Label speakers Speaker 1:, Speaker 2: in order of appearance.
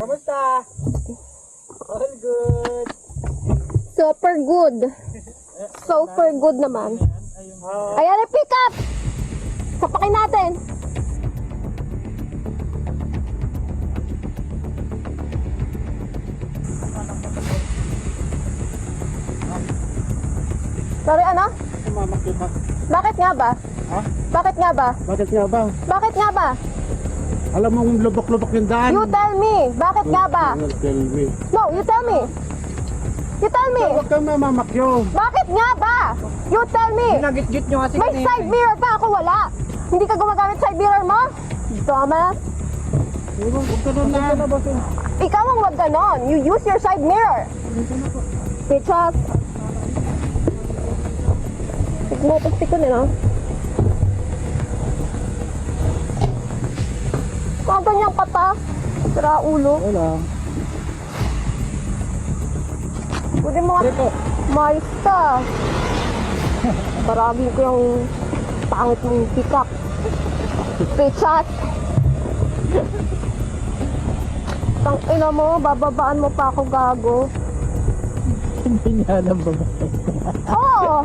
Speaker 1: Kamusta? All good.
Speaker 2: Super good. Super good naman. Ayan yung pick up! Sapakin natin. Sorry, ano?
Speaker 1: Sumamak kita.
Speaker 2: Bakit nga ba?
Speaker 1: Ha?
Speaker 2: Bakit nga ba?
Speaker 1: Bakit nga ba?
Speaker 2: Bakit nga ba?
Speaker 1: Alam mo lubok-lubok yung daan.
Speaker 2: You tell me. Bakit nga ba?
Speaker 1: Tell me.
Speaker 2: No, you tell me. You tell me.
Speaker 1: Huwag kang mamamakyo.
Speaker 2: Bakit nga ba? You tell me.
Speaker 1: Ginagit-git nyo kasi
Speaker 2: May side mirror pa, ako wala. Hindi ka gumagamit side mirror mo? Dumbass.
Speaker 1: Huwag ka doon na.
Speaker 2: Ikaw ang wag ganon. You use your side mirror. Bitches. Tigmo-tastik ko nila. Mga ganyang kata. Sira ulo.
Speaker 1: Wala.
Speaker 2: Pwede mo
Speaker 1: Dito.
Speaker 2: mais ka. Baragin ko yung pangit mong pick up. Bitches. Tang ina mo, bababaan mo pa ako gago.
Speaker 1: Hindi niya alam ba?
Speaker 2: Oo!